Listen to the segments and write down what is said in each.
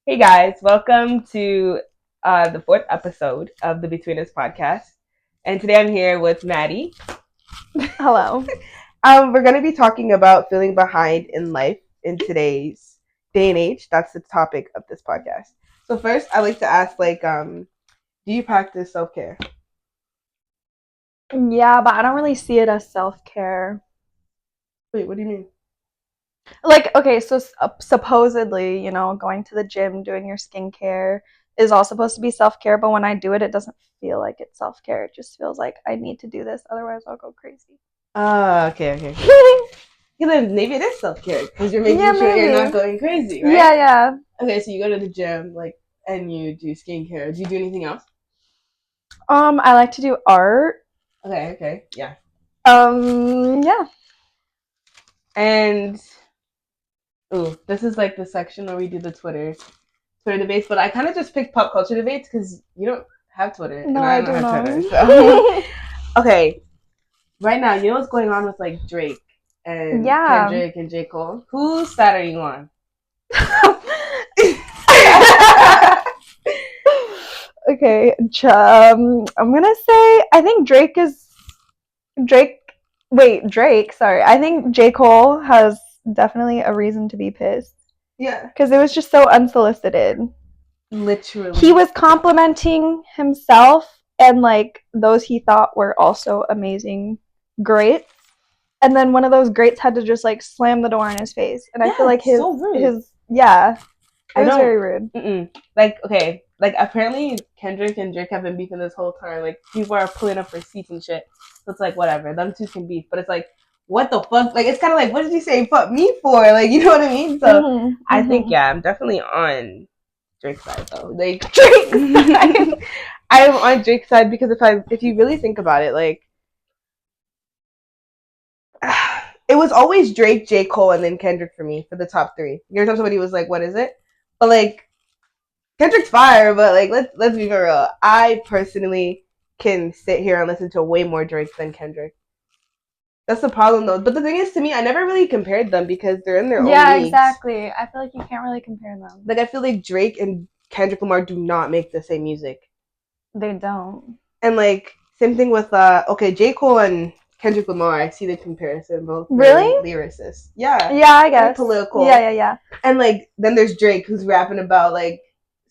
Hey guys, welcome to the fourth episode of the Between Us podcast. And today I'm here with Maddy. Hello. We're going to be talking about feeling behind in life in today's day and age. That's the topic of this podcast. So first, I like to ask, do you practice self-care? Yeah, but I don't really see it as self-care. Wait, what do you mean? Okay, so supposedly, going to the gym, doing your skincare is all supposed to be self-care, but when I do it, it doesn't feel like it's self-care. It just feels like I need to do this, otherwise I'll go crazy. Okay. Yeah, then maybe it is self-care because you're making sure maybe. you're not going crazy, right? Yeah. Okay, so you go to the gym, and you do skincare. Do you do anything else? I like to do art. Okay, yeah. Yeah. And this is like the section where we do the Twitter debates, but I kind of just picked pop culture debates because you don't have Twitter No, and I don't have don't. Twitter. So okay, right now you know what's going on with like Drake and Kendrick and J. Cole. Whose side are you on? Okay, I'm gonna say I think Drake. Sorry, I think J. Cole has definitely a reason to be pissed. Yeah, because it was just so unsolicited. Literally, he was complimenting himself and like those he thought were also amazing greats, and then one of those greats had to just like slam the door in his face, and I feel like so rude. it was very rude. Like apparently Kendrick and Drake have been beefing this whole time. Like people are pulling up receipts and shit. So it's like whatever, them two can beef, but it's like what the fuck? Like it's kind of like what did you say fuck me for? Like you know what I mean? So I think I'm definitely on Drake's side though. Like Drake's side. I'm on Drake's side because if you really think about it, like it was always Drake, J. Cole, and then Kendrick for me for the top three. Every time somebody was like, "What is it?" But like Kendrick's fire, but like let's be real. I personally can sit here and listen to way more Drake than Kendrick. That's the problem though. But the thing is, to me, I never really compared them because they're in their own leagues. Yeah, exactly. I feel like you can't really compare them. Like I feel like Drake and Kendrick Lamar do not make the same music. They don't. And like same thing with J. Cole and Kendrick Lamar. I see the comparison both. Really? Lyricists. Yeah. Yeah, I guess. Like political. Yeah. And like then there's Drake who's rapping about like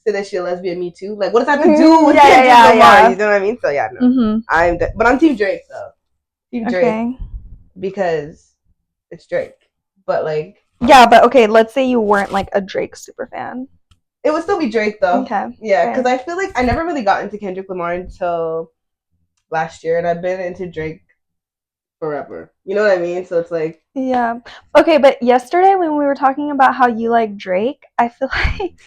say that she a lesbian, me too. Like what does that have to do with Kendrick Lamar? Yeah. You know what I mean? So yeah, no. Mm-hmm. But I'm Team Drake though. Team Drake. Okay. Because it's Drake. But like yeah, but okay, let's say you weren't like a Drake super fan. It would still be Drake though. Okay. Yeah, because I feel like I never really got into Kendrick Lamar until last year, and I've been into Drake forever. You know what I mean? So it's like yeah. Okay, but yesterday when we were talking about how you like Drake, I feel like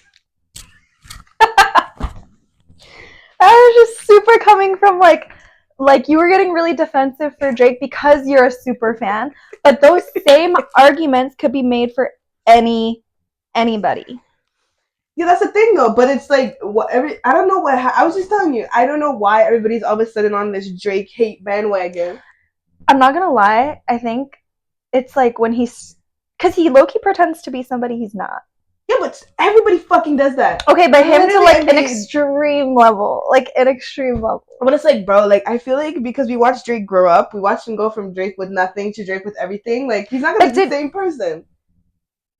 I was just super coming from like you were getting really defensive for Drake because you're a super fan, but those same arguments could be made for anybody. Yeah, that's the thing though. But it's like I don't know what I was just telling you. I don't know why everybody's all of a sudden on this Drake hate bandwagon. I'm not gonna lie. I think it's like when because he low-key pretends to be somebody he's not. Yeah, but everybody fucking does that. Okay, but him to like an extreme level. But it's like, bro, like I feel like because we watched Drake grow up, we watched him go from Drake with nothing to Drake with everything. Like he's not gonna be the same person.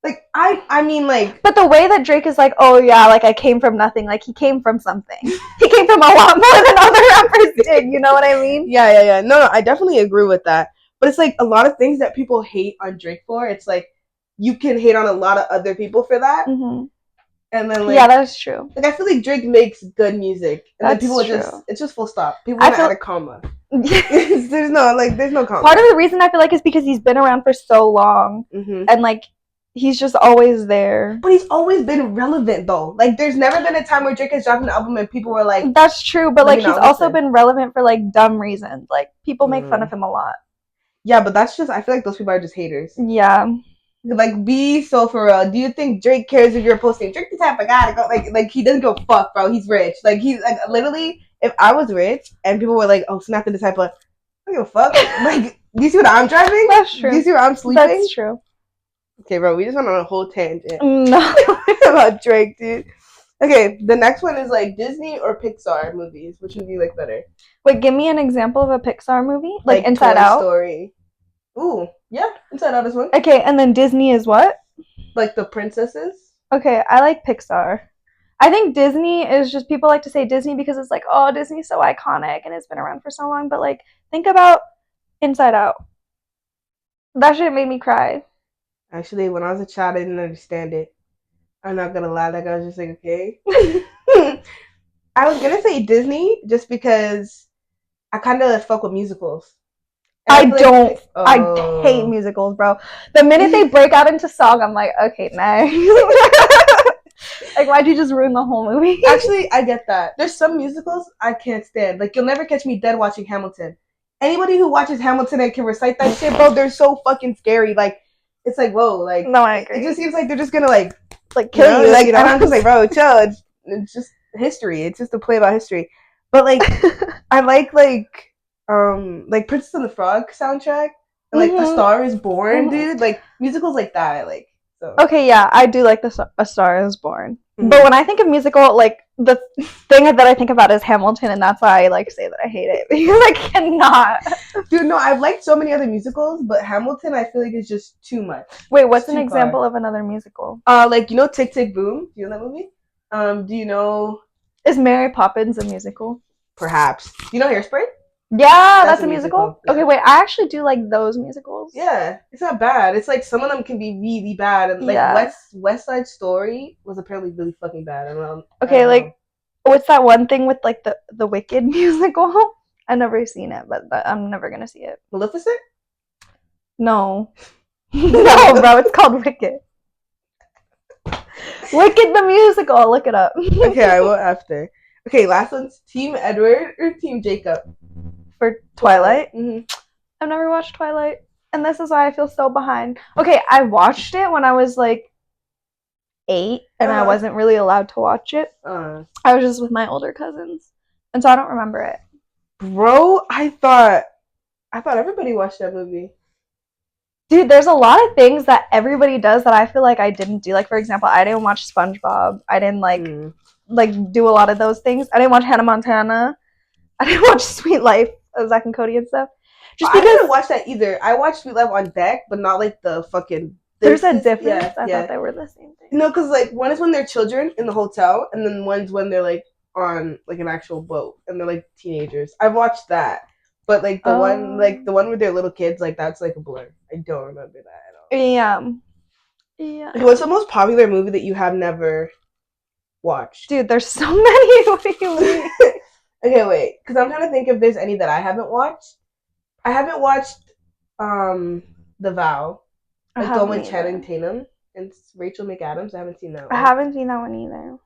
Like I mean like but the way that Drake is like, oh yeah, like I came from nothing, like he came from something. He came from a lot more than other rappers did, you know what I mean? Yeah. No, I definitely agree with that. But it's like a lot of things that people hate on Drake for, it's like you can hate on a lot of other people for that. Mm-hmm. And then like yeah, that's true. Like I feel like Drake makes good music. And that's then people true. It's just full stop. People want to add a comma. there's no comma. Part of the reason I feel like is because he's been around for so long, and like he's just always there. But he's always been relevant though. Like there's never been a time where Drake has dropped an album and people were like, that's true, but like he's also been relevant for like dumb reasons. Like people make fun of him a lot. Yeah, but that's just I feel like those people are just haters. Yeah. Like be so for real. Do you think Drake cares if you're posting Drake the type of guy to go like he doesn't go fuck, bro. He's rich. Like he's like literally if I was rich and people were like, oh, Snap the type of I don't give a fuck. Like do you see what I'm driving? That's true. Do you see where I'm sleeping? That's true. Okay, bro, we just went on a whole tangent. No. About Drake, dude. Okay, the next one is like Disney or Pixar movies. Which would you like better? Wait, give me an example of a Pixar movie, like Inside Toy Out. Story. Ooh, yeah, Inside Out is one. Okay, and then Disney is what? Like the princesses. Okay, I like Pixar. I think Disney is just people like to say Disney because it's like, oh, Disney's so iconic and it's been around for so long. But like, think about Inside Out. That shit made me cry. Actually, when I was a child, I didn't understand it. I'm not gonna lie, like I was just like, okay. I was gonna say Disney just because I kind of fuck with musicals. And I feel don't. Like, I hate musicals, bro. The minute they break out into song, I'm like, okay, next. Like, why'd you just ruin the whole movie? Actually, I get that. There's some musicals I can't stand. Like, you'll never catch me dead watching Hamilton. Anybody who watches Hamilton and can recite that shit, bro, they're so fucking scary. Like, it's like, whoa, like, no, I agree. It just seems like they're just gonna like kill you. Like, and I'm just like, bro, chill. It's just history. It's just a play about history. But like, I like Princess and the Frog soundtrack. And, like A Star Is Born, dude. Like musicals like that, I like. So. Okay, yeah, I do like A Star Is Born. But when I think of musical, like the thing that I think about is Hamilton, and that's why I like say that I hate it because I cannot. Dude, no, I've liked so many other musicals, but Hamilton, I feel like is just too much. Wait, what's an example of another musical? Like Tick Tick Boom. Do you know that movie? Do you know? Is Mary Poppins a musical? Perhaps. Do you know Hairspray? Yeah, that's a musical. Yeah. Okay, wait, I actually do like those musicals. Yeah, it's not bad. It's like some of them can be really bad, and like West Side Story was apparently really fucking bad. Okay, like what's that one thing with like the Wicked musical? I've never seen it, but I'm never gonna see it. Maleficent? No, no, bro, it's called Wicked. Wicked the musical. Look it up. Okay, I will after. Okay, last one's Team Edward or Team Jacob. For Twilight? Mm-hmm. I've never watched Twilight, and this is why I feel so behind. Okay, I watched it when I was like 8, and I wasn't really allowed to watch it. I was just with my older cousins, and so I don't remember it. Bro, I thought everybody watched that movie. Dude, there's a lot of things that everybody does that I feel like I didn't do. Like, for example, I didn't watch SpongeBob. I didn't like do a lot of those things. I didn't watch Hannah Montana. I didn't watch Sweet Life of Zack and Cody and stuff. Just because I didn't watch that either. I watched Sweet Life on deck, but not like the fucking. There's a difference. I thought they were the same thing. No, because like one is when they're children in the hotel, and then one's when they're like on like an actual boat and they're like teenagers. I've watched that, but like the one where they're little kids, like that's like a blur. I don't remember that at all. Yeah. What's the most popular movie that you have never watched? Dude, there's so many. What do you mean? Okay, wait, because I'm trying to think if there's any that I haven't watched. I haven't watched The Vow. Like the one with Channing Tatum and Rachel McAdams. I haven't seen that one. I haven't seen that one either.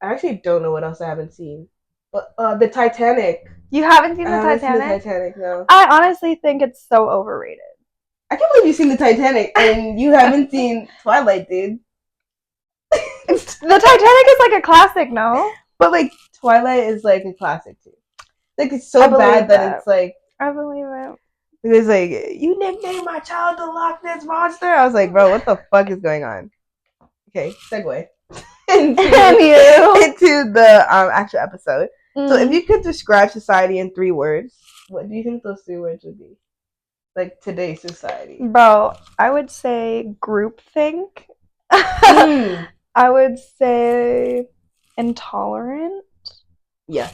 I actually don't know what else I haven't seen. But the Titanic. You haven't seen the Titanic? Seen the Titanic, no. I honestly think it's so overrated. I can't believe you've seen the Titanic and you haven't seen Twilight, dude. The Titanic is like a classic, no? But like Twilight is like a classic too. Like it's so bad that it's like I believe it. It's like, you nicknamed my child the Loch Ness Monster? I was like, bro, what the fuck is going on? Okay, segue into the actual episode. So if you could describe society in 3 words, what do you think those 3 words would be? Like today's society. Bro, I would say groupthink. I would say intolerant. Yeah.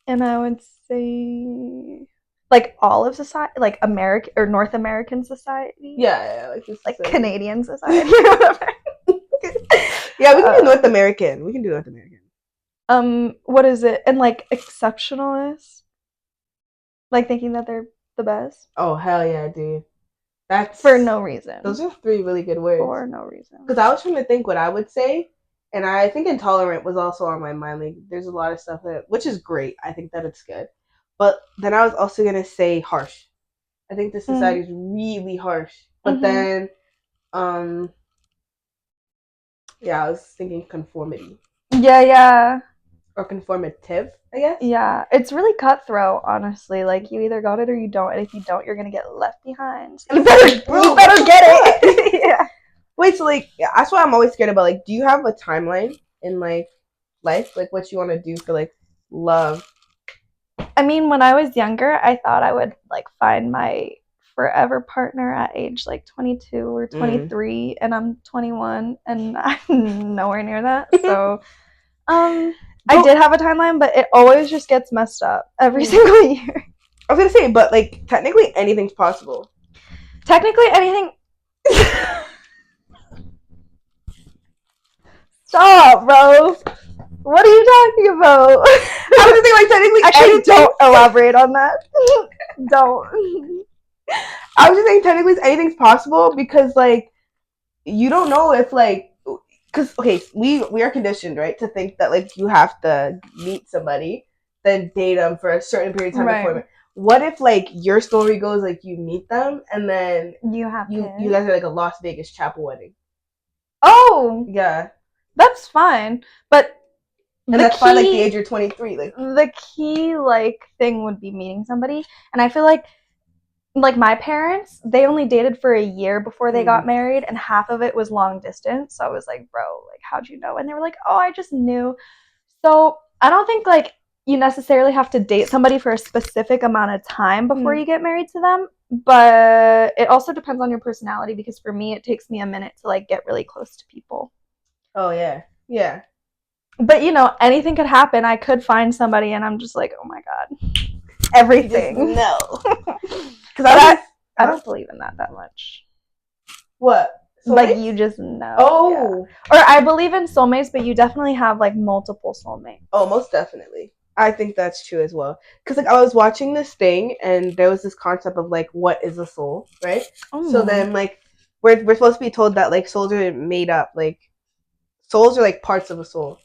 And I would say like all of society, like American or North American society. Yeah, like Canadian society. Yeah, we can do North American. We can do North American. What is it? And like exceptionalist, like thinking that they're the best. Oh hell yeah, dude! That's for no reason. Those are 3 really good words. For no reason. Because I was trying to think what I would say, and I think intolerant was also on my mind. Like, there's a lot of stuff which is great. I think that it's good. But then I was also gonna say harsh. I think the society is really harsh. But then, yeah, I was thinking conformity. Yeah. Or conformative, I guess. Yeah, it's really cutthroat, honestly. Like, you either got it or you don't, and if you don't, you're gonna get left behind. So you better get it. Yeah. Wait, so like, that's what I'm always scared about. Like, do you have a timeline in like life? Like what you want to do for like love? I mean, when I was younger, I thought I would like find my forever partner at age like 22 or Mm. 23, and I'm 21 and I'm nowhere near that. So, I But did have a timeline, but it always just gets messed up every mm, single year. I was gonna say, but like technically anything's possible. Technically, anything. Stop, bro. What are you talking about? I was just thinking like technically Actually, anything. don't elaborate on that. Don't. I was just saying technically anything's possible because like you don't know if like because okay we are conditioned right to think that like you have to meet somebody then date them for a certain period of time Right. before. What if like your story goes like you meet them and then You have you kids. guys are like a Las Vegas chapel wedding? Oh, Yeah, that's fine. But and the that's fine like the key age you're 23 like. the key like thing would be meeting somebody. And I feel like my parents, they only dated for a year before they got married, and half of it was long distance. So I was like, bro, like how'd you know? And they were like, oh, I just knew. So I don't think like you necessarily have to date somebody for a specific amount of time before you get married to them, but it also depends on your personality, because for me it takes me a minute to like get really close to people. Oh yeah, yeah. But anything could happen. I could find somebody and I'm just like, oh my god, You just everything. know. But I don't believe in that much. What? Soulmates? Like you just know. Oh. Yeah. Or I believe in soulmates, but you definitely have like multiple soulmates. Oh, most definitely. I think that's true as well. Because like I was watching this thing, and there was this concept of like what is a soul, right? So then like we're supposed to be told that like souls are made up. Like souls are like parts of a soul.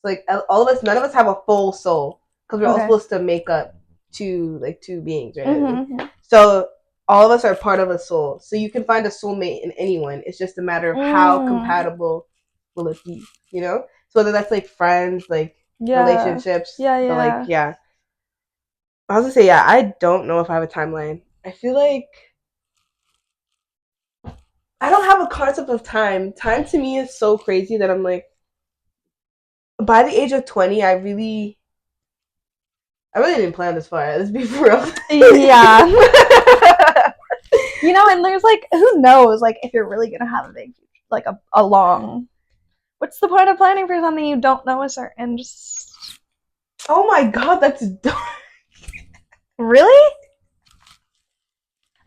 So, like all of us, none of us have a full soul because we're all supposed to make up two beings, right? Mm-hmm. So all of us are part of a soul. So you can find a soulmate in anyone. It's just a matter of how compatible will it be, you know? So whether that's like friends, like relationships, Yeah. but like yeah. I was gonna say yeah. I don't know if I have a timeline. I feel like I don't have a concept of time. Time to me is so crazy that I'm like, by the age of 20, I really didn't plan this far. Let's be for real. Yeah. And there's like, who knows, like if you're really gonna have a big, like a long. What's the point of planning for something you don't know is certain? Just. Oh my god, that's dark. Really?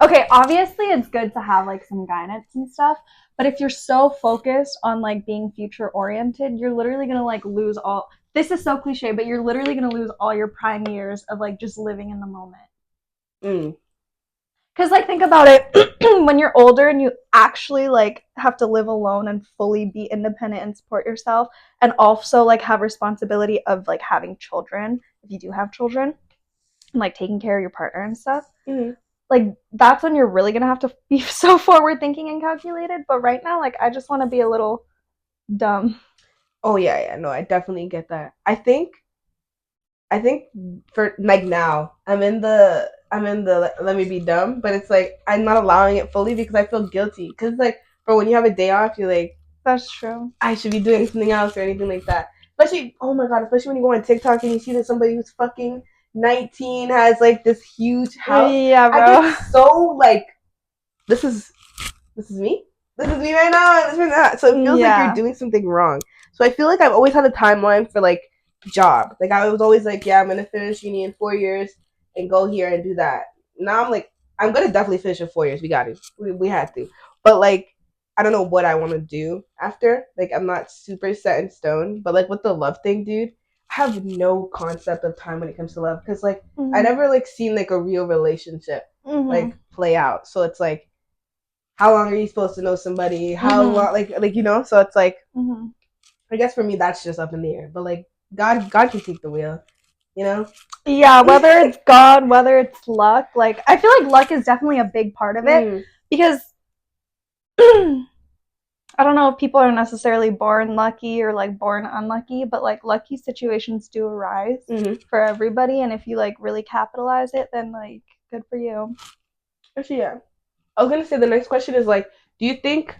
Okay, obviously it's good to have like some guidance and stuff, but if you're so focused on like being future oriented, you're literally gonna like lose all. This is so cliche, but you're literally gonna lose all your prime years of like just living in the moment. Because like think about it, when you're older and you actually like have to live alone and fully be independent and support yourself, and also like have responsibility of like having children, if you do have children, and like taking care of your partner and stuff. Like that's when you're really gonna have to be so forward thinking and calculated. But right now, like I just want to be a little dumb. Oh yeah, no, I definitely get that. I think for like now, I'm in the let me be dumb, but it's like I'm not allowing it fully because I feel guilty. Because like, for when you have a day off, you're like, that's true. I should be doing something else or anything like that. Especially, oh my god, especially when you go on TikTok and you see that somebody who's fucking 19 has like this huge house. Yeah, bro. I get so like, this is me. This is me right now. This is that. So it feels like you're doing something wrong. So I feel like I've always had a timeline for like job. Like I was always like, yeah, I'm gonna finish uni in 4 years and go here and do that. Now I'm like, I'm gonna definitely finish in 4 years. We got to. We had to. But like, I don't know what I want to do after. Like I'm not super set in stone. But like with the love thing, dude, I have no concept of time when it comes to love because like I never like seen like a real relationship like play out. So it's like, how long are you supposed to know somebody? How long, like So it's like, I guess for me that's just up in the air. But like God can take the wheel, you know? Yeah, whether it's God, whether it's luck, like I feel like luck is definitely a big part of it because I don't know if people are necessarily born lucky or like born unlucky, but like lucky situations do arise for everybody, and if you like really capitalize it, then like good for you. Actually, yeah. I was gonna say the next question is like, do you think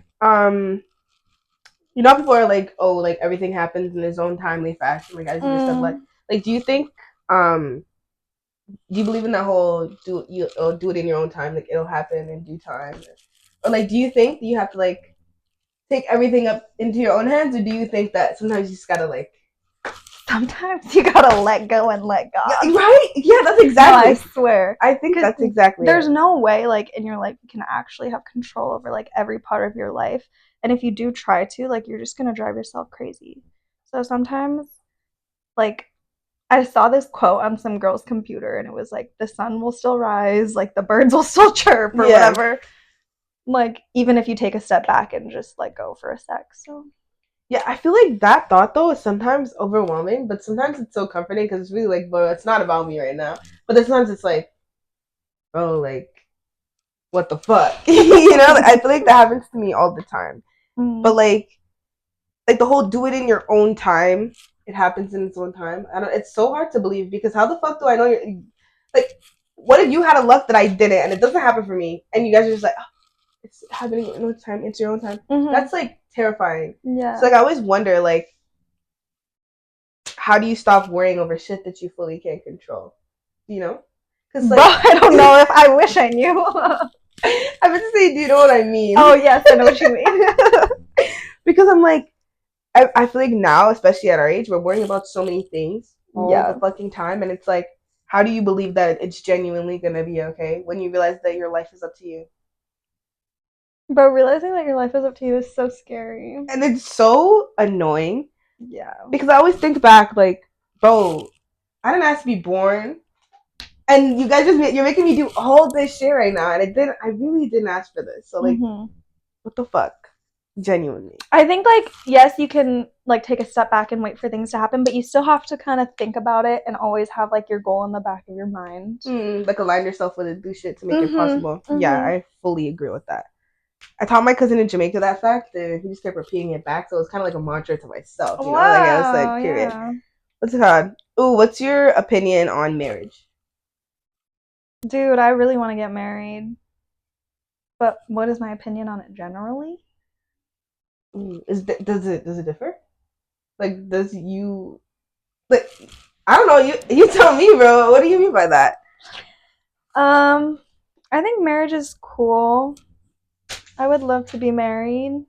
You know, people are like, oh, like everything happens in its own timely fashion. Like as you just said, like, do you think, do you believe in that whole do it in your own time, like it'll happen in due time, or like, do you think you have to like take everything up into your own hands, or do you think that sometimes you just gotta like, sometimes you gotta let go and let God. yeah, right? Yeah, that's exactly. No, I swear. I think that's exactly. There's no way, like, in your life you can actually have control over like every part of your life, and if you do try to, like, you're just gonna drive yourself crazy. So sometimes, like, I saw this quote on some girl's computer, and it was like, the sun will still rise, like the birds will still chirp, or whatever. Like, even if you take a step back and just like go for a sec. So yeah, I feel like that thought though is sometimes overwhelming, but sometimes it's so comforting because it's really like, bro, it's not about me right now. But then sometimes it's like, bro, like, what the fuck? You know, I feel like that happens to me all the time. But like the whole do it in your own time, it happens in its own time. I don't. It's so hard to believe because how the fuck do I know you're like? What if you had a luck that I didn't and it doesn't happen for me, and you guys are just like, oh, it's happening in your own time. It's your own time. That's like terrifying. yeah. So like I always wonder like, how do you stop worrying over shit that you fully can't control? You know? Because like, I don't know if I wish I knew. I meant to say, do you know what I mean? Oh yes, I know what you mean. Because I'm like, I feel like now, especially at our age, we're worrying about so many things all the fucking time, and it's like, how do you believe that it's genuinely gonna be okay when you realize that your life is up to you? But realizing that your life is up to you is so scary. And it's so annoying. Yeah. Because I always think back, like, bro, I didn't ask to be born. And you guys you're making me do all this shit right now. And I really didn't ask for this. So, like, what the fuck? Genuinely. I think, like, yes, you can, like, take a step back and wait for things to happen, but you still have to kind of think about it and always have, like, your goal in the back of your mind. Like, align yourself with it, do shit to make it possible. Yeah, I fully agree with that. I taught my cousin in Jamaica that fact, and he just kept repeating it back, so it was kind of like a mantra to myself, you know? Like, I was like, period. Yeah. What's it called? Ooh, what's your opinion on marriage? Dude, I really want to get married. But what is my opinion on it generally? Does it differ? Like, does you... Like, I don't know, you tell me, bro. What do you mean by that? I think marriage is cool. I would love to be married.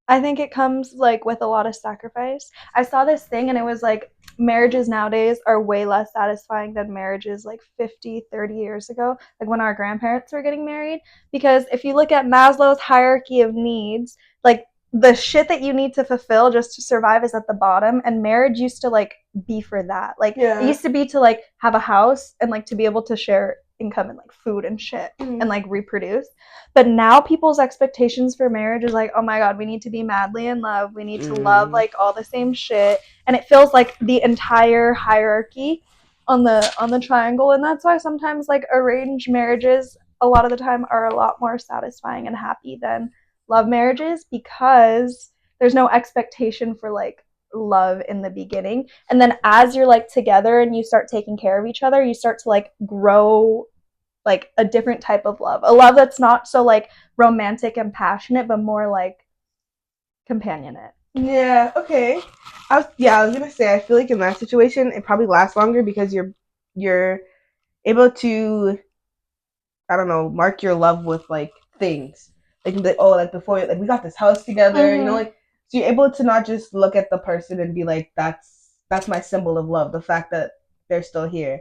I think it comes like with a lot of sacrifice. I saw this thing and it was like marriages nowadays are way less satisfying than marriages like 50, 30 years ago, like when our grandparents were getting married. Because if you look at Maslow's hierarchy of needs, like the shit that you need to fulfill just to survive is at the bottom, and marriage used to like be for that. Like it used to be to like have a house and like to be able to share income and like food and shit and like reproduce. But now people's expectations for marriage is like, oh my god, we need to be madly in love, we need to love like all the same shit, and it feels like the entire hierarchy on the triangle. And that's why sometimes like arranged marriages a lot of the time are a lot more satisfying and happy than love marriages, because there's no expectation for like love in the beginning, and then as you're like together and you start taking care of each other, you start to like grow like a different type of love, a love that's not so like romantic and passionate, but more like companionate. Yeah, okay. I was gonna say, I feel like in that situation it probably lasts longer because you're able to, I don't know, mark your love with like things. Like, oh, like before, like we got this house together, you know, like, so you're able to not just look at the person and be like, that's my symbol of love, the fact that they're still here.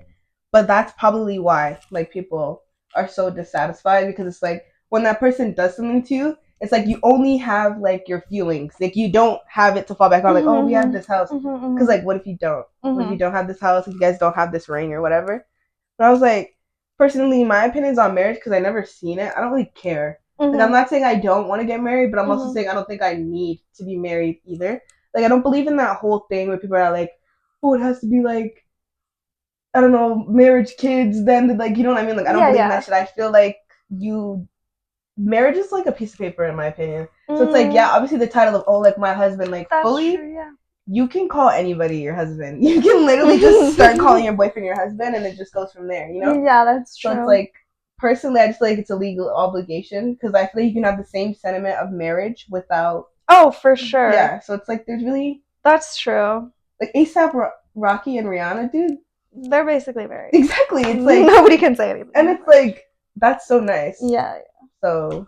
But that's probably why like people are so dissatisfied, because it's like when that person does something to you, it's like you only have like your feelings, like you don't have it to fall back on, like, oh, we have this house, because like what if you don't? What if you don't have this house, if you guys don't have this ring or whatever? But I was like, personally, my opinions on marriage, because I never seen it, I don't really care. Like, I'm not saying I don't want to get married, but I'm also saying I don't think I need to be married either. Like, I don't believe in that whole thing where people are like, oh, it has to be like, I don't know, marriage, kids, then like, you know what I mean? Like, I don't believe in that shit. I feel like marriage is like a piece of paper in my opinion. So it's like, yeah, obviously the title of, oh, like my husband, like that's fully true, yeah. You can call anybody your husband. You can literally just start calling your boyfriend your husband, and it just goes from there, you know? Yeah, that's true. So it's like, personally, I just feel like it's a legal obligation, because I feel like you can have the same sentiment of marriage without Oh, for sure. Yeah, so it's like there's really That's true. like ASAP Rocky and Rihanna, dude. They're basically married. Exactly. It's like Nobody can say anything. and it's like that's so nice. Yeah. So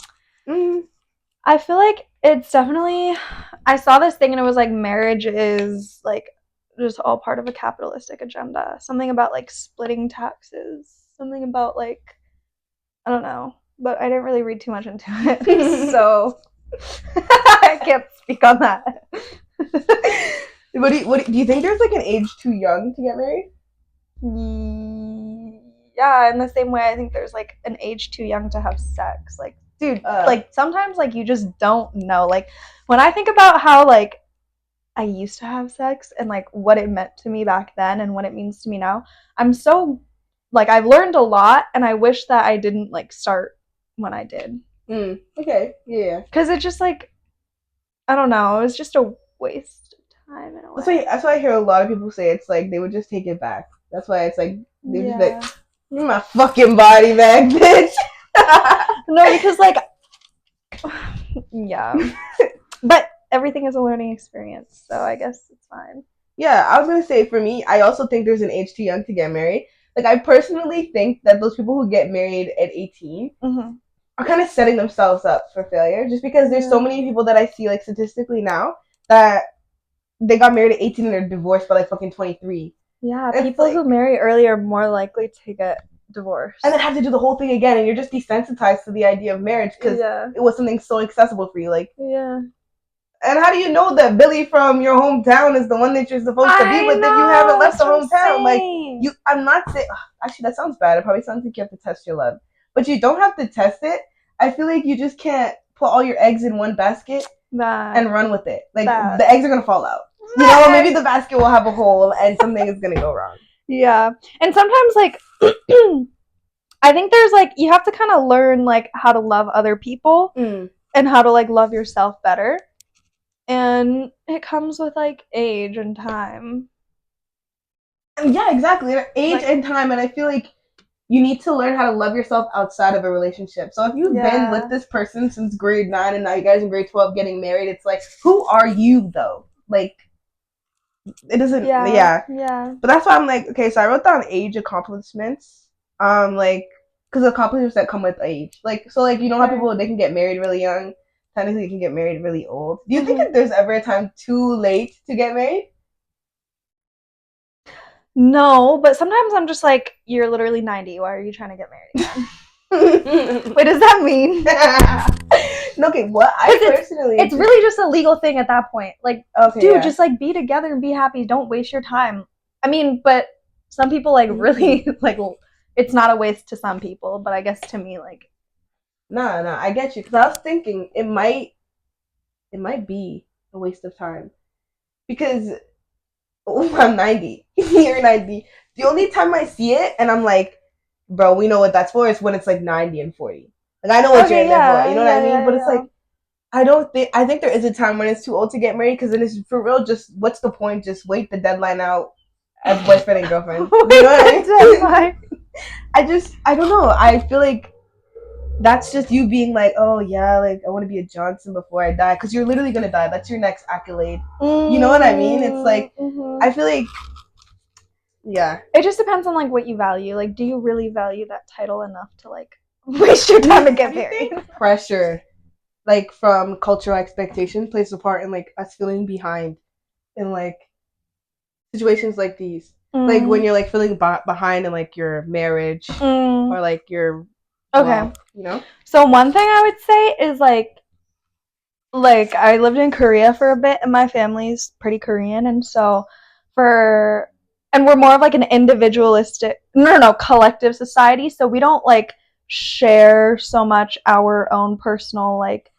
I feel like it's definitely. I saw this thing and it was like marriage is like just all part of a capitalistic agenda. Something about like splitting taxes. Something about like I don't know, but I didn't really read too much into it, so I can't speak on that. what do you think there's like an age too young to get married? Yeah, in the same way I think there's like an age too young to have sex. Like, dude, like sometimes like you just don't know. Like when I think about how like I used to have sex and like what it meant to me back then and what it means to me now, I'm so like I've learned a lot and I wish that I didn't like start when I did. Okay, yeah. Because it just like I don't know, it was just a waste of time in a way. That's why I hear a lot of people say it's like they would just take it back. That's why it's like they would just like give me my fucking body back, bitch. No, because like yeah. But everything is a learning experience, so I guess it's fine. Yeah, I was gonna say for me, I also think there's an age too young to get married. Like I personally think that those people who get married at 18 are kind of setting themselves up for failure, just because there's so many people that I see like statistically now that they got married at 18 and they're divorced by like fucking 23. Yeah, people who marry early are more likely to get divorced. And then have to do the whole thing again, and you're just desensitized to the idea of marriage because it was something so accessible for you. Like, and how do you know that Billy from your hometown is the one that you're supposed to be with if you haven't left the hometown? Like, I'm not saying. Actually, that sounds bad. It probably sounds like you have to test your love, but you don't have to test it. I feel like you just can't put all your eggs in one basket and run with it. Like, the eggs are gonna fall out. You know, maybe the basket will have a hole and something is gonna go wrong. Yeah, and sometimes like I think there's like you have to kind of learn like how to love other people and how to like love yourself better, and it comes with like age and time. Yeah, exactly. Age and time, and I feel like you need to learn how to love yourself outside of a relationship. So if you've been with this person since grade 9 and now you guys in grade 12 getting married, it's like, who are you though? Like, it doesn't. Yeah. But that's why I'm like, okay. So I wrote down age accomplishments. Like, because accomplishments that come with age. Like, so like you know how people they can get married really young. Technically, you can get married really old. Do you think that there's ever a time too late to get married? No, but sometimes I'm just like, you're literally 90. Why are you trying to get married again? What does that mean? Okay, what I personally, it's really just a legal thing at that point. Like, dude, just like be together and be happy. Don't waste your time. I mean, but some people like really like it's not a waste to some people, but I guess to me like, no, I get you because I was thinking it might be a waste of time because I'm 90, you're 90. The only time I see it and I'm like, bro, we know what that's for is when it's like 90 and 40. Like I know what you're in there for, you know what I mean? But it's like I think there is a time when it's too old to get married because then it's for real. Just what's the point? Just wait the deadline out as boyfriend and girlfriend. You know what I mean? I don't know. I feel like that's just you being like, oh yeah, like I want to be a Johnson before I die because you're literally gonna die. That's your next accolade. You know what I mean? It's like I feel like. Yeah. It just depends on like what you value. Like, do you really value that title enough to like waste your time to get married? Pressure, like from cultural expectation, plays a part in like us feeling behind in like situations like these. Like when you're like feeling behind in like your marriage or like your wealth, you know. So one thing I would say is like I lived in Korea for a bit and my family's pretty Korean, and so we're more of like an individualistic collective society, so we don't like share so much our own personal like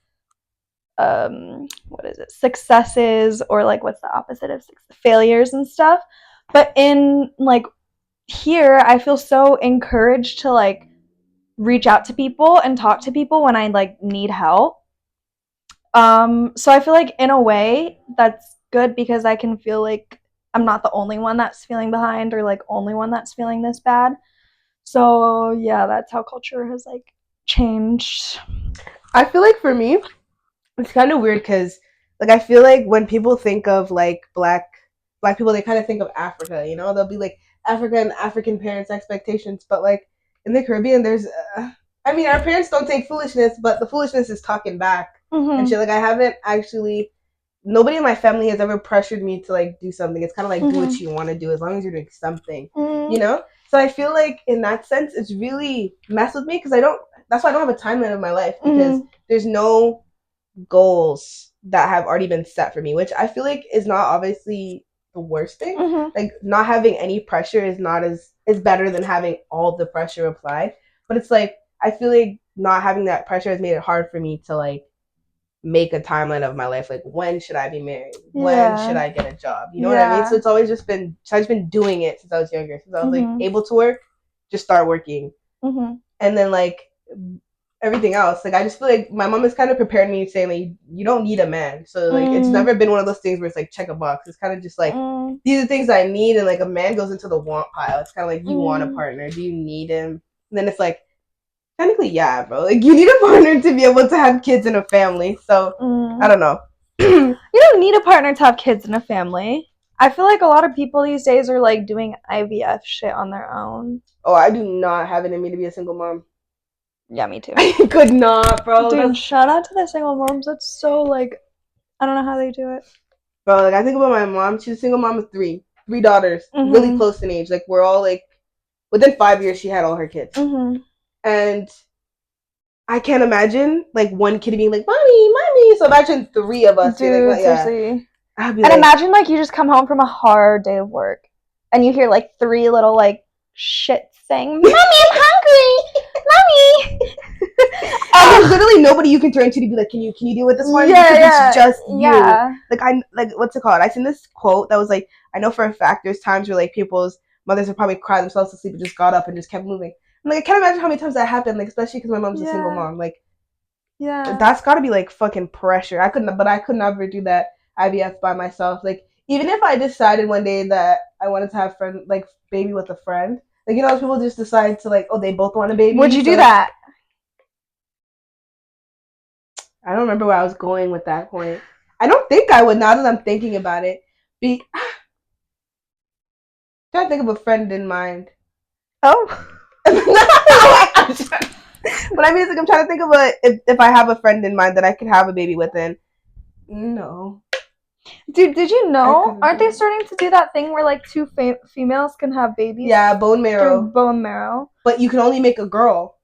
what is it, successes, or like what's the opposite of failures and stuff. But in like here I feel so encouraged to like reach out to people and talk to people when I like need help. So I feel like in a way that's good because I can feel like I'm not the only one that's feeling behind or like only one that's feeling this bad. So yeah, that's how culture has like changed. I feel like for me, it's kind of weird because Like I feel like when people think of like black people, they kind of think of Africa. You know, they'll be like Africa and African parents' expectations, but like in the Caribbean, there's. I mean, our parents don't take foolishness, but the foolishness is talking back and shit. Like I haven't actually. Nobody in my family has ever pressured me to like do something. It's kind of like do what you want to do as long as you're doing something, you know. So I feel like in that sense, it's really messed with me because I don't. That's why I don't have a timeline of my life because there's no goals that have already been set for me, which I feel like is not obviously the worst thing. Like not having any pressure is not as is better than having all the pressure applied. But it's like I feel like not having that pressure has made it hard for me to like make a timeline of my life. Like when should I be married? When should I get a job? You know what I mean? So it's always just been so I've just been doing it since I was younger. Since I was like able to work, just start working. And then like everything else. Like I just feel like my mom has kind of prepared me saying like you don't need a man. So like it's never been one of those things where it's like check a box. It's kind of just like these are things I need, and like a man goes into the want pile. It's kind of like you want a partner. Do you need him? And then it's like technically yeah, bro. Like you need a partner to be able to have kids in a family. So I don't know. You don't need a partner to have kids in a family. I feel like a lot of people these days are like doing IVF shit on their own. Oh, I do not have it in me to be a single mom. Yeah, me too. I could not, bro. Dude, shout out to the single moms. That's so like, I don't know how they do it. Bro, like I think about my mom. She's a single mom of three daughters, really close in age. Like we're all like within 5 years, she had all her kids, and I can't imagine like one kid being like, "Mommy, mommy." So imagine three of us. Dude, like, seriously. And like, imagine like you just come home from a hard day of work, and you hear like three little like shits saying, "Mommy, I'm hungry, mommy." And there's literally nobody you can turn to be like, "Can you deal with this one?" Because it's just you. Like what's it called? I seen this quote that was like, "I know for a fact there's times where like people's mothers would probably cry themselves to sleep and just got up and just kept moving." I'm like, I can't imagine how many times that happened. Like especially because my mom's a single mom. Like, that's got to be like fucking pressure. I could never do that IVF by myself. Like even if I decided one day that I wanted to have baby with a friend, like you know, people just decide to like, oh, they both want a baby. Would you do that? I don't remember where I was going with that point. I don't think I would now that I'm thinking about it. Trying to think of a friend in mind. Oh. But I mean, it's like I'm trying to think of if I have a friend in mind that I could have a baby with. And no. Dude, did you know? Aren't they starting to do that thing where like two females can have babies? Yeah, bone marrow. Through bone marrow. But you can only make a girl.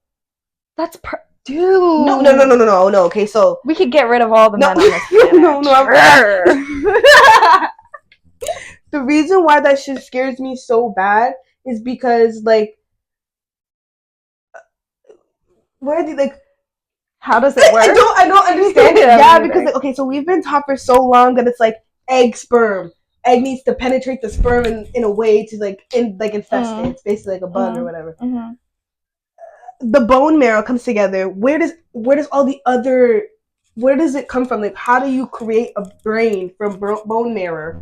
That's dude. No. Okay, so we could get rid of all the men on this planet. No. The reason why that shit scares me so bad is because like, where do like? How does it work? I don't understand it. Yeah, because like, okay, so we've been taught for so long that it's like egg sperm. Egg needs to penetrate the sperm in a way to like infest it. It's basically like a bug or whatever. The bone marrow comes together. Where does it come from? Like, how do you create a brain from bone marrow?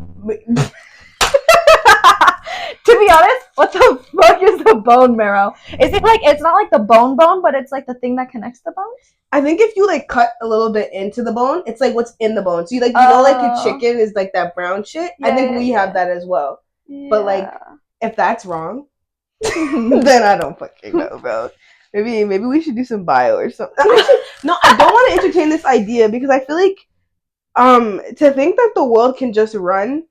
To be honest, what the fuck is the bone marrow? Is it like it's not like the bone, but it's like the thing that connects the bones? I think if you like cut a little bit into the bone, it's like what's in the bone. So you like know like a chicken is like that brown shit. I think we have that as well. Yeah. But like if that's wrong, then I don't fucking know, bro. Maybe we should do some bio or something. No, I don't want to entertain this idea because I feel like to think that the world can just run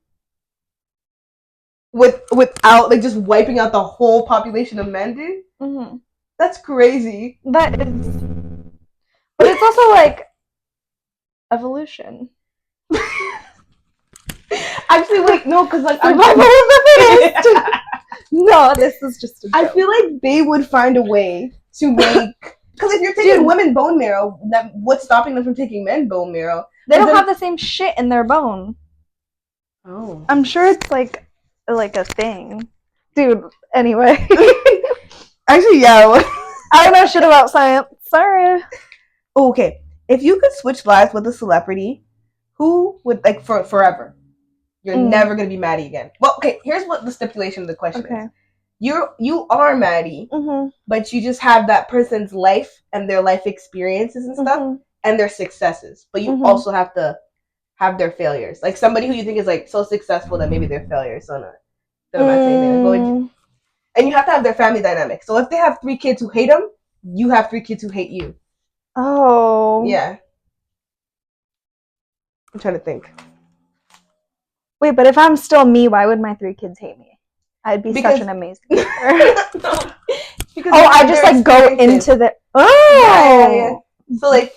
without like just wiping out the whole population of men, dude. That's crazy. That is. But it's also like evolution. Actually, wait, no, because like survival of the fittest. No, this is just a joke. I feel like they would find a way to make because if you're taking women bone marrow, what's stopping them from taking men bone marrow? They don't have the same shit in their bone. Oh, I'm sure it's like a thing, dude. Anyway, actually, yeah, I don't know shit about science. Sorry. Okay, if you could switch lives with a celebrity, who would like for forever? You're never gonna be Maddy again. Well, okay. Here's what the stipulation of the question is. You are Maddy, but you just have that person's life and their life experiences and stuff and their successes. But you also have to have their failures. Like somebody who you think is like so successful that maybe they're failures. So no, don't mind saying anything. Like, what would you? And you have to have their family dynamic. So if they have 3 kids who hate them, you have 3 kids who hate you. Oh. Yeah. I'm trying to think. Wait, but if I'm still me, why would my 3 kids hate me? I'd be Because such an amazing mother. no, because Oh, I just like go into the. Oh. Yeah. So like,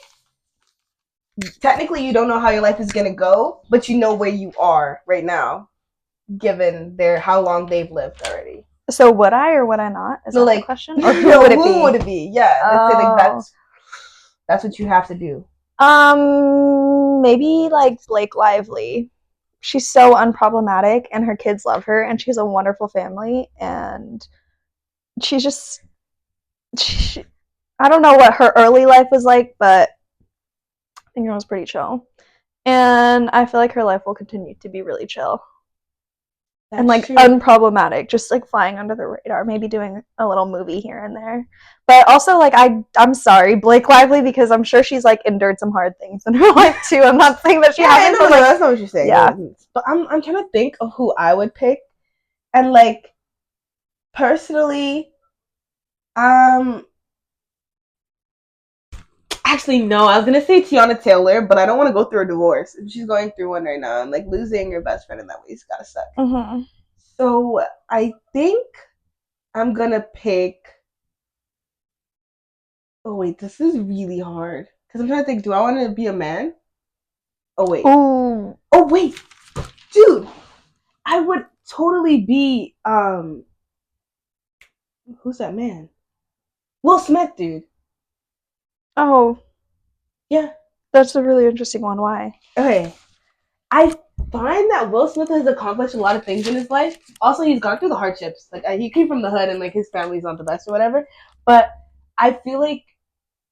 technically, you don't know how your life is gonna go, but you know where you are right now, given their how long they've lived already. So would I or would I not? Is that the question? Or who would it be? Yeah, let's say like that's what you have to do. Maybe like Blake Lively. She's so unproblematic, and her kids love her, and she has a wonderful family, and she's just. I don't know what her early life was like, but I think it was pretty chill. And I feel like her life will continue to be really chill. That's and like true. Unproblematic, just like flying under the radar, maybe doing a little movie here and there. But also like I'm sorry, Blake Lively, because I'm sure she's like endured some hard things in her life too. I'm not saying that she hasn't. No, that's not what you're saying. Yeah. But I'm trying to think of who I would pick. And like personally, actually, no. I was gonna say Tiana Taylor, but I don't want to go through a divorce. She's going through one right now, and like losing your best friend in that way is gotta suck. Mm-hmm. So I think I'm gonna pick. Oh wait, this is really hard because I'm trying to think. Do I want to be a man? Oh wait. Ooh. Oh wait, dude, I would totally be. Who's that man? Will Smith, dude. Oh. Yeah. That's a really interesting one. Why? Okay. I find that Will Smith has accomplished a lot of things in his life. Also, he's gone through the hardships. Like, he came from the hood and, like, his family's not the best or whatever. But I feel like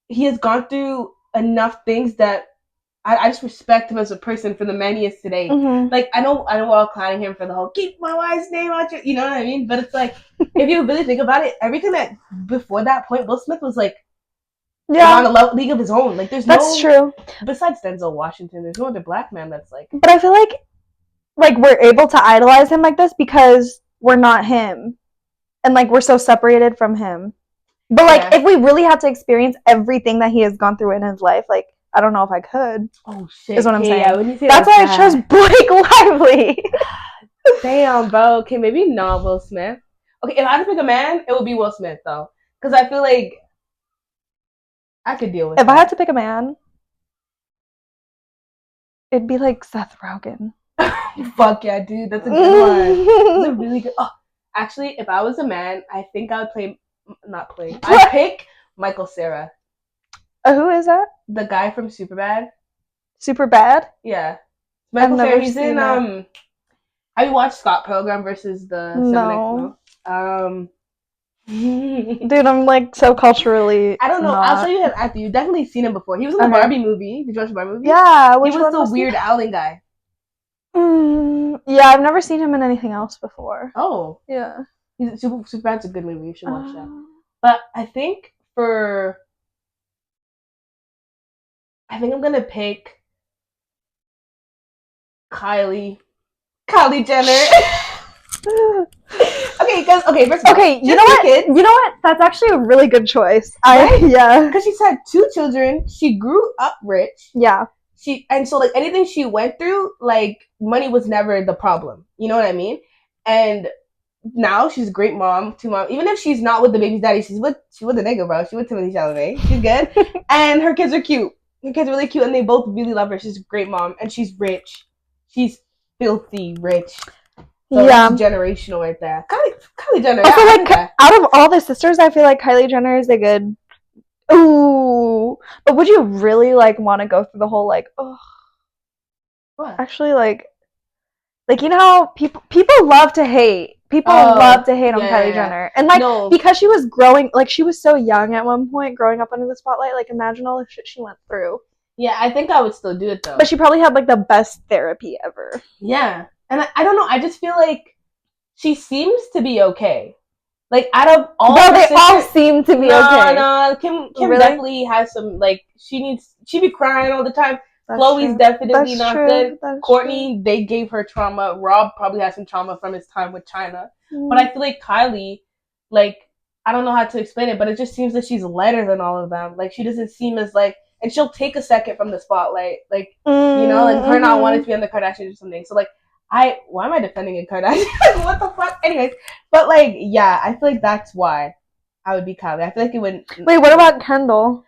he has gone through enough things that I just respect him as a person for the man he is today. Mm-hmm. Like, I know we're all clowning him for the whole, keep my wife's name out your, you know what I mean? But it's like, if you really think about it, everything that, before that point, Will Smith was, like, on a league of his own. Like, that's true. Besides Denzel Washington, there's no other black man that's like. But I feel like we're able to idolize him like this because we're not him, and like we're so separated from him. But like, if we really had to experience everything that he has gone through in his life, like I don't know if I could. Oh shit! Is what I'm saying. Yeah, when you say that's why I chose Blake Lively. Damn, bro. Okay, maybe not Will Smith. Okay, if I had to pick a man, it would be Will Smith though, because I feel like. I could deal with it. If I had to pick a man, it'd be like Seth Rogen. Fuck yeah, dude. That's a good one. That's a really good... Oh, actually, if I was a man, I think I would I'd pick Michael Cera. Who is that? The guy from Superbad. Superbad? Yeah. Michael Cera, he's in... Have you watched Scott Pilgrim versus the... No. Dude, I'm like so culturally. I don't know. Not... I'll show you him after. You've definitely seen him before. He was in the Barbie movie. Did you watch the Barbie movie? Yeah. He was the weird owling guy. Yeah, I've never seen him in anything else before. Oh. Yeah. Superbad's a good movie. You should watch that. But I think I'm gonna pick Kylie Jenner. First of all, you know what? Kids. You know what? That's actually a really good choice. Right? Yeah. Because she's had 2 children. She grew up rich. Yeah. So like anything she went through, like money was never the problem. You know what I mean? And now she's a great mom, 2 moms. Even if she's not with the baby's daddy, she's with the nigga, bro. She's with Timothée Chalamet. She's good. And her kids are cute. Her kids are really cute, and they both really love her. She's a great mom, and she's rich. She's filthy rich. So that's generational right there. Kylie Jenner. I feel like out of all the sisters, I feel like Kylie Jenner is a good. Ooh, but would you really like want to go through the whole like? Oh, what? Actually, like you know how people love to hate. People love to hate on Kylie Jenner, and like because she was growing, like she was so young at one point, growing up under the spotlight. Like imagine all the shit she went through. Yeah, I think I would still do it though. But she probably had like the best therapy ever. Yeah. And I don't know. I just feel like she seems to be okay. Like out of all, they all seem to be okay. No, Kim really? Definitely has some like she be crying all the time. Chloe's definitely That's not true. good. That's Courtney, they gave her trauma. Rob probably has some trauma from his time with China. But I feel like Kylie, like, I don't know how to explain it, but it just seems that she's lighter than all of them. Like, she doesn't seem as, like, and she'll take a second from the spotlight. Like, you know, like her not wanting to be on the Kardashians or something. So, like, why am I defending a Kardashian? What the fuck? Anyways, but, like, yeah, I feel like that's why I would be Kylie. I feel like it would. Wait, what about Kendall?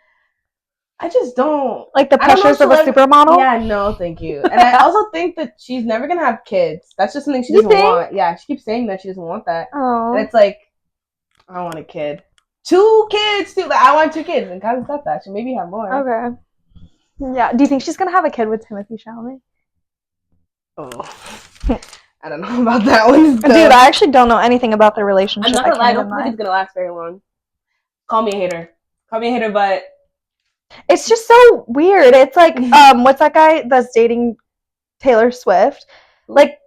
I just don't Like the pressures of a supermodel? Yeah, no, thank you. And I also think that she's never gonna have kids. That's just something she You doesn't think? want. Yeah, she keeps saying that she doesn't want that. Oh. And it's like, I don't want a kid. 2 kids too. Like, I want 2 kids, and Kylie's got that. She maybe have more. Okay. Yeah. Do you think she's gonna have a kid with Timothy Chalamet? Oh, I don't know about that one. Dude, I actually don't know anything about their relationship. I'm not gonna lie. I don't think it's gonna last very long. Call me a hater. Call me a hater, but it's just so weird. It's like, what's that guy that's dating Taylor Swift? Like,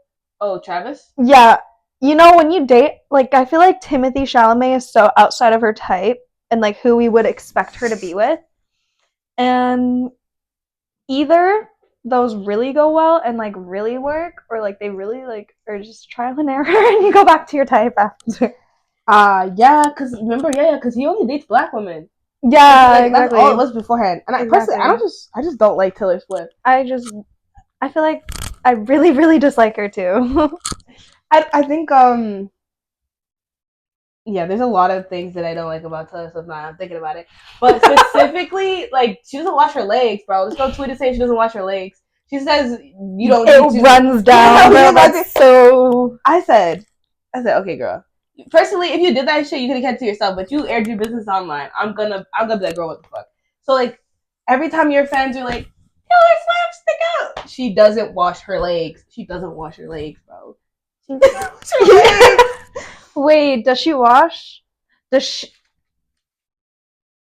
oh, Travis? Yeah. You know, when you date, like, I feel like Timothy Chalamet is so outside of her type and, like, who we would expect her to be with. And either those really go well and, like, really work, or, like, they really, like, are just trial and error and you go back to your type after. Yeah, because remember, because he only dates black women. Yeah, like, exactly. That's all it was beforehand. And I personally, I just don't like Taylor Swift. I feel like I really, really dislike her too. I think yeah, there's a lot of things that I don't like about Taylor Swift now. I'm thinking about it, but specifically, like, she doesn't wash her legs, bro. This girl tweeted saying she doesn't wash her legs. She says you don't. It runs down. Yeah, that's so. I said, okay, girl. Personally, if you did that shit, you could have kept it to yourself. But you aired your business online. I'm gonna be like, girl, what the fuck? So, like, every time your fans are like, Taylor Swift, stick out. She doesn't wash her legs. She doesn't wash her legs, bro. She doesn't wash her legs. Wait, does she wash?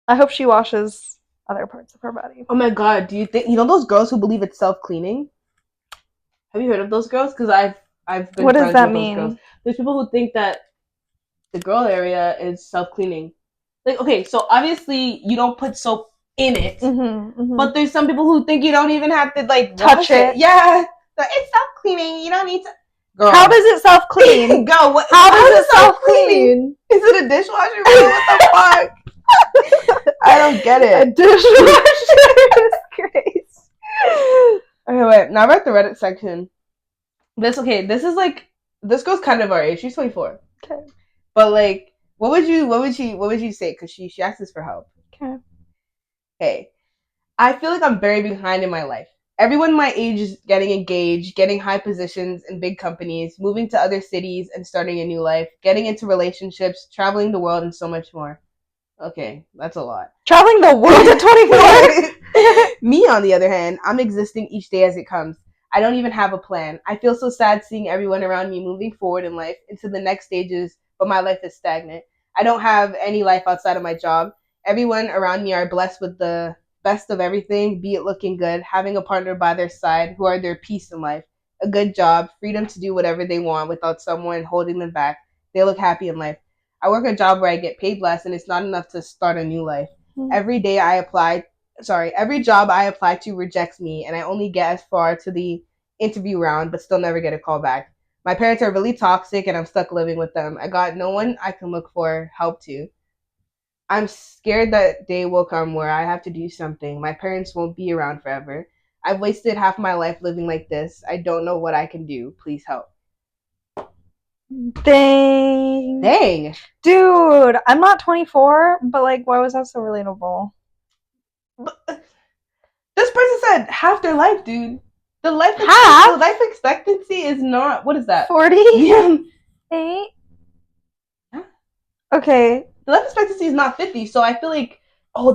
I hope she washes other parts of her body. Oh my god, do you think you know those girls who believe it's self-cleaning? Have you heard of those girls? Because I've been. What does that mean? Those girls. There's people who think that the girl area is self-cleaning. Like, okay, so obviously you don't put soap in it, but there's some people who think you don't even have to, like, touch it. Yeah, so it's self-cleaning. You don't need to. Girl. How does it self-clean? Go. What? How does it self-clean? Is it a dishwasher? What the fuck? I don't get it. A dishwasher disgrace. Okay, wait. Now we're at the Reddit section. This is like, this girl's kind of our age. She's 24. Okay. But, like, what would you say? Because she asked us for help. Okay. Hey, I feel like I'm very behind in my life. Everyone my age is getting engaged, getting high positions in big companies, moving to other cities and starting a new life, getting into relationships, traveling the world, and so much more. Okay, that's a lot. Traveling the world at 24? Me, on the other hand, I'm existing each day as it comes. I don't even have a plan. I feel so sad seeing everyone around me moving forward in life into the next stages, but my life is stagnant. I don't have any life outside of my job. Everyone around me are blessed with the best of everything, be it looking good, having a partner by their side who are their peace in life, a good job, freedom to do whatever they want without someone holding them back. They look happy in life. I work a job where I get paid less and it's not enough to start a new life. Every job I apply to rejects me and I only get as far to the interview round but still never get a call back. My parents are really toxic and I'm stuck living with them. I got no one I can look for help to. I'm scared that day will come where I have to do something. My parents won't be around forever. I've wasted half my life living like this. I don't know what I can do. Please help. Dang. Dude, I'm not 24, but, like, why was that so relatable? But, this person said half their life, dude. The life expectancy is not, what is that? 40? Yeah. 8? Yeah. Okay. The life expectancy is not 50, so I feel like,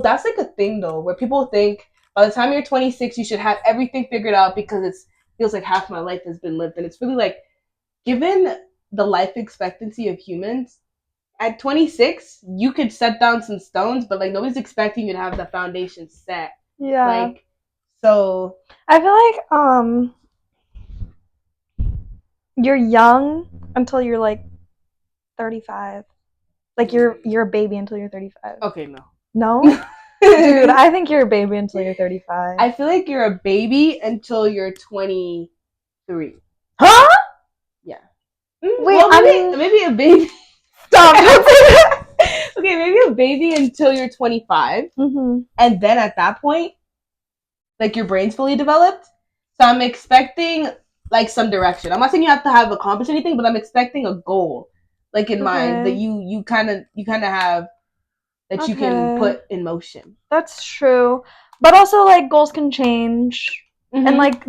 that's like a thing, though, where people think by the time you're 26, you should have everything figured out because it feels like half my life has been lived. And it's really like, given the life expectancy of humans, at 26, you could set down some stones, but, like, nobody's expecting you to have the foundation set. Yeah. Like, so I feel like you're young until you're, like, 35. Like, you're a baby until you're 35. Okay, no. No? Dude, I think you're a baby until you're 35. I feel like you're a baby until you're 23. Huh? Yeah. Wait, well, maybe a baby. Stop. Don't say that. Okay, maybe a baby until you're 25, Mm-hmm. and then at that point, like your brain's fully developed. So I'm expecting like some direction. I'm not saying you have to have accomplished anything, but I'm expecting a goal, like in mind that Okay. you kind of have that you can Okay. put in motion. That's true. But also, like, goals can change. And, like,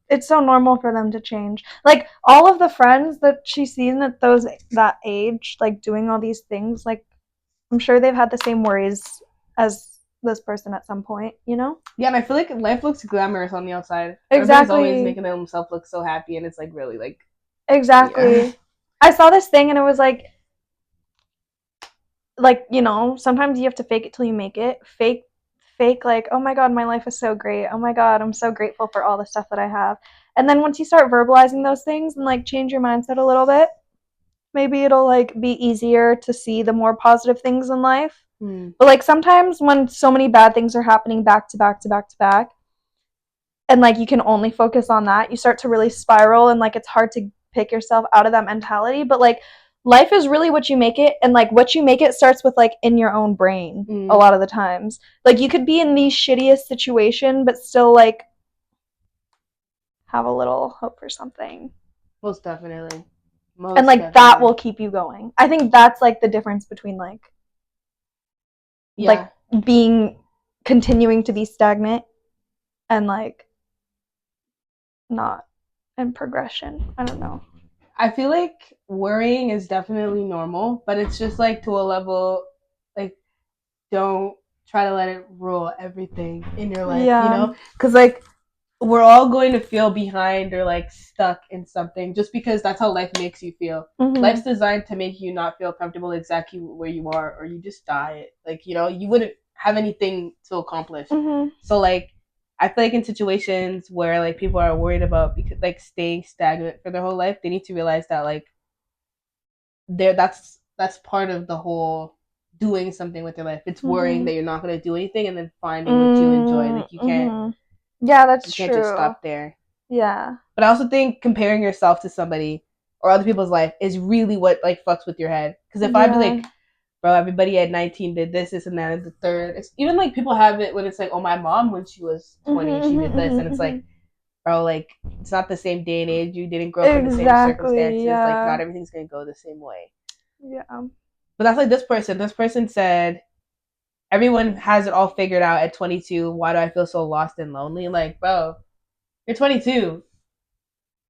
it's so normal for them to change. Like, all of the friends that she's seen at that age, like, doing all these things, like, I'm sure they've had the same worries as this person at some point, you know? Yeah, and I feel like life looks glamorous on the outside. Everybody's Exactly. always making themselves look so happy, and it's like really like Exactly. Yeah. I saw this thing and it was like, you know, sometimes you have to fake it till you make it. Fake like, oh my god, my life is so great. Oh my god, I'm so grateful for all the stuff that I have. And then once you start verbalizing those things and like change your mindset a little bit, maybe it'll like be easier to see the more positive things in life. But like sometimes when so many bad things are happening back to back to back to back, and like you can only focus on that, you start to really spiral and like it's hard to pick yourself out of that mentality. But like life is really what you make it, and like what you make it starts with like in your own brain a lot of the times. Like you could be in the shittiest situation but still like have a little hope for something. Most definitely. And like that will keep you going. I think that's like the difference between like being continuing to be stagnant and like not in progression. I don't know. I feel like worrying is definitely normal, but it's just like to a level like don't try to let it rule everything in your life, you know? Cuz like we're all going to feel behind or like stuck in something just because that's how life makes you feel. Life's designed to make you not feel comfortable exactly where you are, or you just die. Like, you know, you wouldn't have anything to accomplish. So like I feel like in situations where like people are worried about like staying stagnant for their whole life, they need to realize that like that's part of the whole doing something with your life. It's worrying that you're not going to do anything and then finding what you enjoy. Like you can't. Yeah, that's you can't just stop there. Yeah. But I also think comparing yourself to somebody or other people's life is really what like fucks with your head. Because if I'd be like, bro, everybody at 19 did this and that, and the third. It's, even like people have it when it's like, oh, my mom when she was 20 she did this, and it's like, bro, like it's not the same day and age. You didn't grow up in the same circumstances. Yeah. Like not everything's gonna go the same way. Yeah. But that's like this person. This person said, everyone has it all figured out at 22. Why do I feel so lost and lonely? Like, bro, you're 22.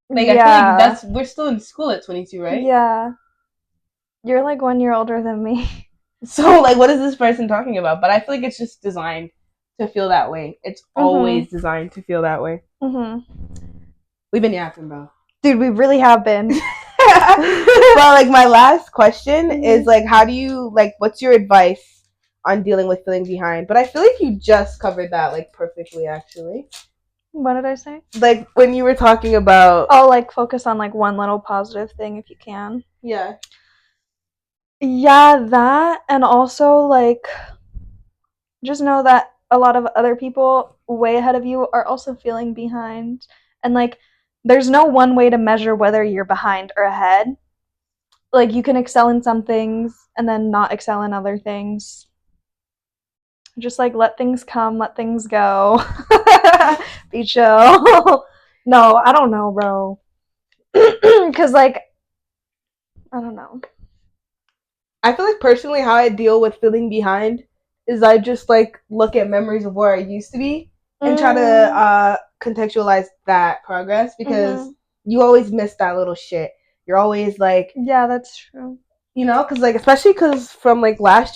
Like I feel like we're still in school at 22, right? Yeah. You're like 1 year older than me. So like, what is this person talking about? But I feel like it's just designed to feel that way. It's always designed to feel that way. We've been yapping, bro. Dude, we really have been. Well, like my last question is like, how do you like? What's your advice on dealing with feeling behind? But I feel like you just covered that like perfectly, actually. What did I say? Like when you were talking about like focus on like one little positive thing if you can. Yeah. Yeah, that, and also like just know that a lot of other people way ahead of you are also feeling behind, and like there's no one way to measure whether you're behind or ahead. Like you can excel in some things and then not excel in other things. Just like let things come, let things go. Be chill. No, I don't know, bro. Because like I don't know. I feel like personally how I deal with feeling behind is I just like look at memories of where I used to be and try to contextualize that progress, because you always miss that little shit. You're always like, yeah, that's true. You know, because like especially because from like last year